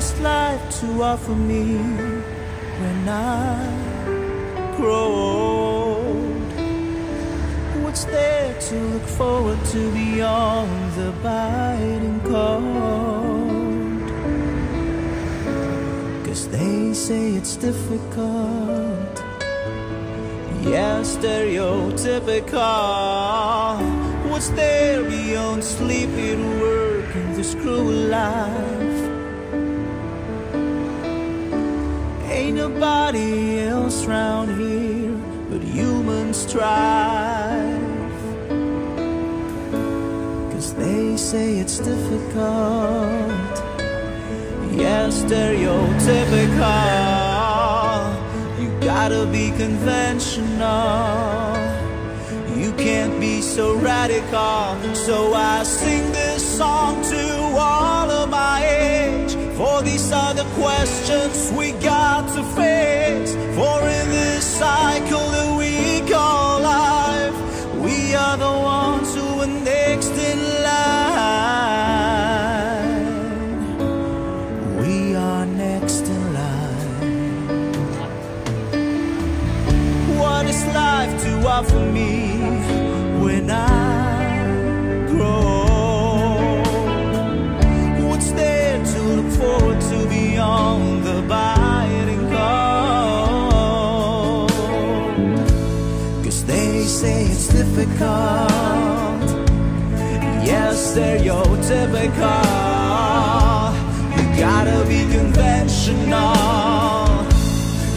has life to offer me when I grow old? What's there to look forward to beyond the biting cold? 'Cause they say it's difficult, yeah, stereotypical. What's there beyond sleeping, work, and this cruel life? Ain't nobody else round here but humans strive. 'Cause they say it's difficult, yeah, stereotypical. You gotta be conventional, you can't be so radical. So I sing this song to all of my age, for these are the questions we got to face. For in this cycle that we call life, we are the ones who are next in line. We are next in line. What is life to offer me when I grow old? What's there to look forward to beyond the biting cold? 'Cause they say it's difficult, yes, stereotypical. You gotta be conventional,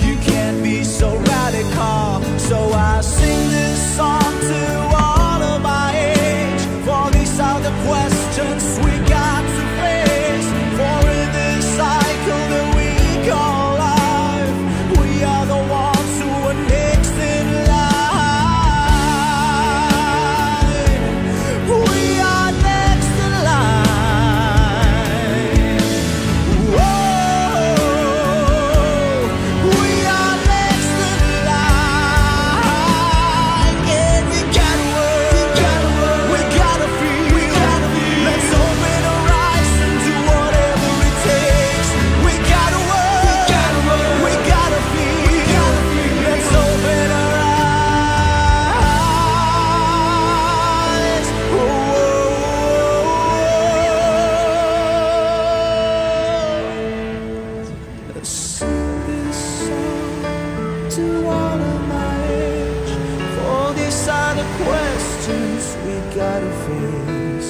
you can't be so radical. So I sing this song to all of my age, for these are the questions we got to face. For in this cycle that we call life, we are the ones who are next in line. We are next in line. Whoa, we are next in line. Yeah, we gotta work, we gotta feel. Let's open our eyes and do whatever it takes. We gotta work, we gotta feel. Let's open our eyes. Let's sing this song to all of my age, for these are the questions we gotta face.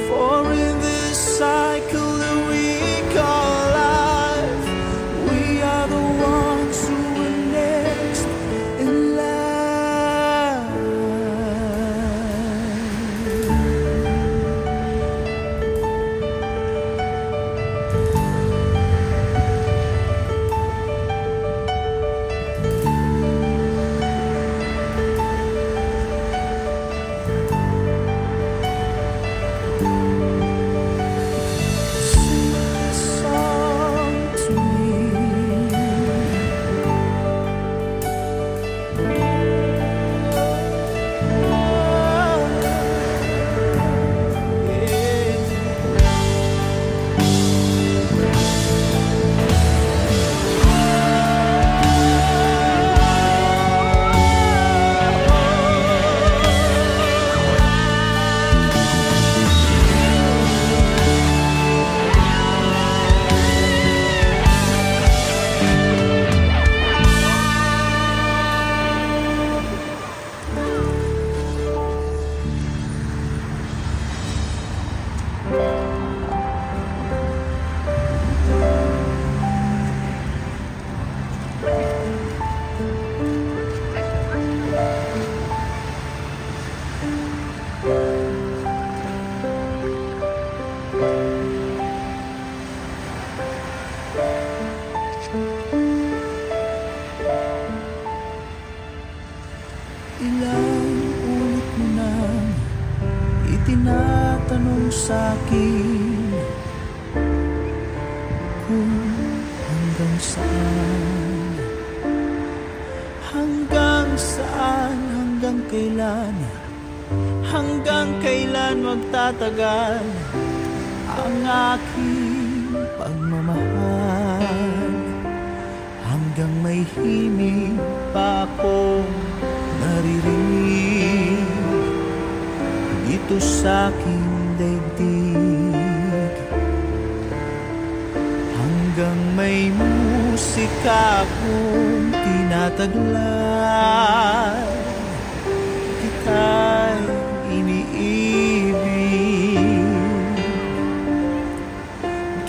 For in this cycle that we call life, we are the ones who are next in line. Sing this song to me. Ilang ulit mo nang itinatanong sa'kin kung hanggang saan, hanggang saan, hanggang kailan, hanggang kailan magtatagal ang aking pagmamahal, hanggang may himig pa akong naririnig dito sa aking daigdig. Hanggang may musika akong tinataglan, kita'y iniibig.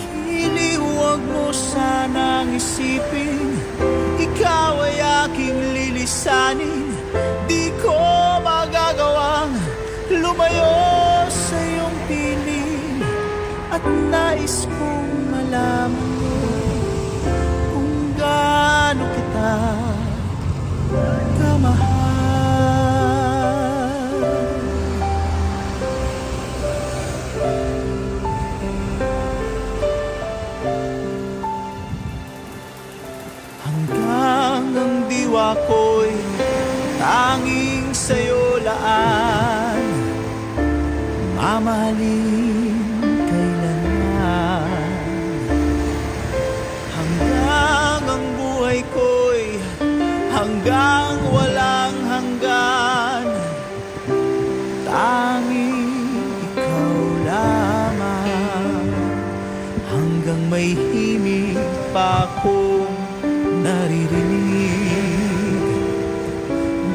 Giliwag mo sanang isipin, ikaw ay aking lilisanin. Di ko magagawang lumayo sa iyong piling, at nais kong malaman mo kung gaano kita kamahal. Hanggang ang diwa ko'y tanging sa'yo laan, mamahalin kailanman. Hanggang ang buhay ko'y hanggang walang hanggan, tanging ikaw lamang. Hanggang may himig pa akong naririnig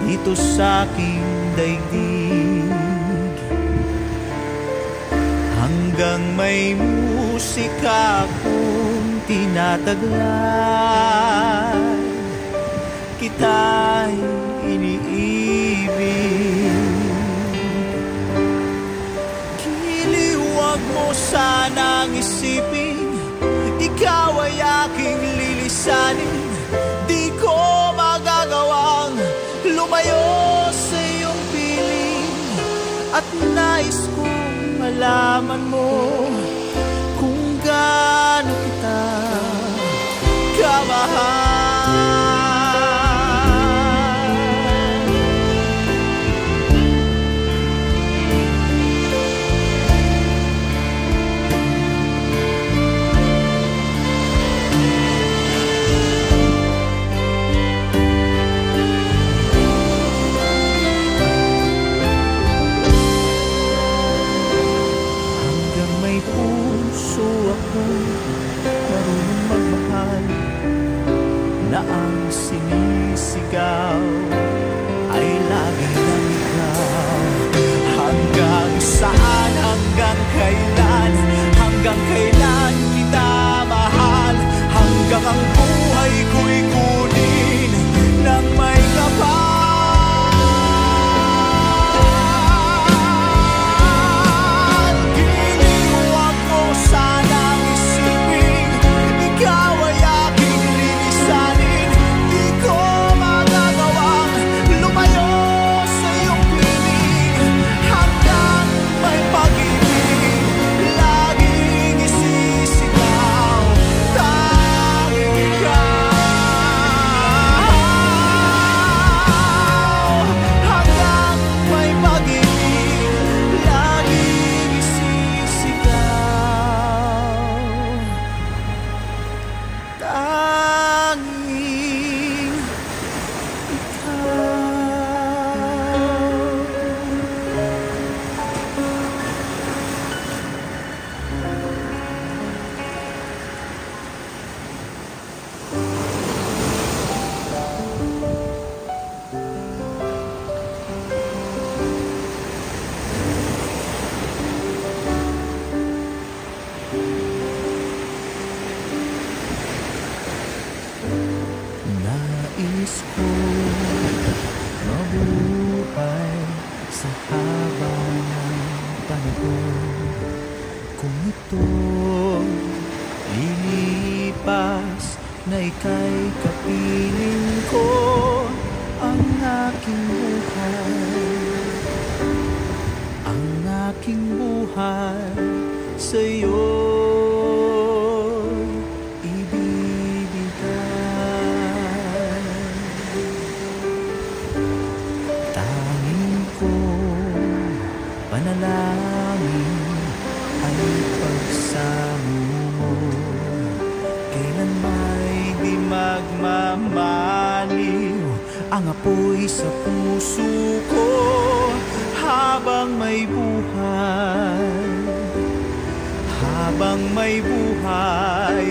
dito sa aking daigdig. Hanggang may musika akong tinataglan, kita'y iniibig. Giliwag mo sanang isipin, ikaw ay aking lilisanin. Di ko magagawang lumayo sa iyong piling, at nais kong malaman mo kung gaano kita kamahal. Na ang sinisigaw ay lagi lang ikaw. Hanggang saan, hanggang kailan, hanggang kailan kita mahal? Hanggang ang buhay ko'y kunin ng may kapal. Giliwag mo sanang isipin, ikaw ay aking lilisanin. Di ko magagawang lumayo sa iyong piling, hanggang may pag-ibig laging isisigaw, tanging ikaw. Hanggang may pag-ibig laging isisigaw, tanging ikaw. Nais ko mabuhay sa haba ng panahon. Kung ito lilipas, na ika'y kapiling ko ang aking buhay. Ang aking buhay sa'yo'y ibibigay. Tanging ko panalangin ay pagsamo mo. magmamaliw ang apoy sa puso ko habang may buhay. Habang may buhay,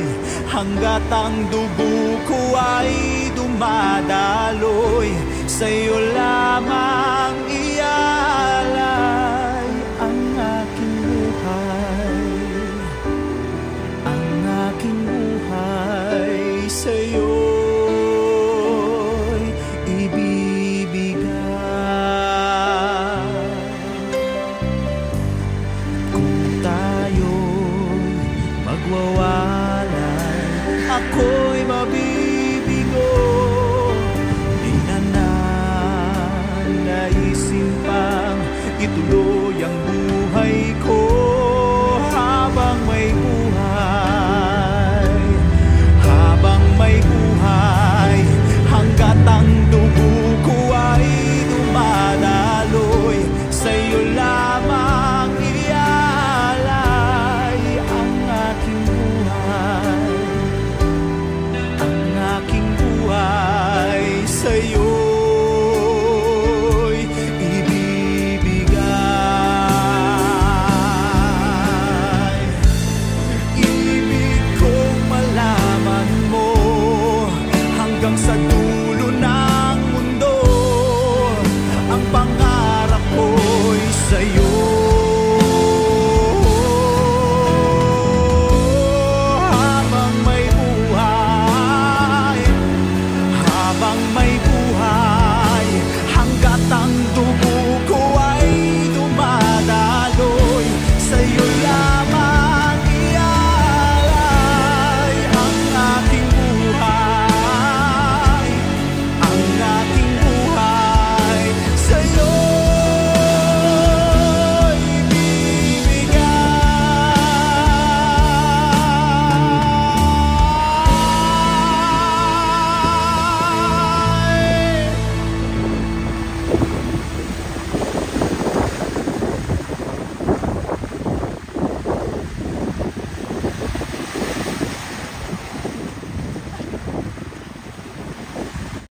hanggat ang dugo ko ay dumadaloy, sa'yo lamang iaalay ang aking buhay. Ang aking buhay sa'yo'y ibibigay. Kung tayo'y magwawalay, ako'y mabibigo. Di na naisin pang ituloy ang buhay ko.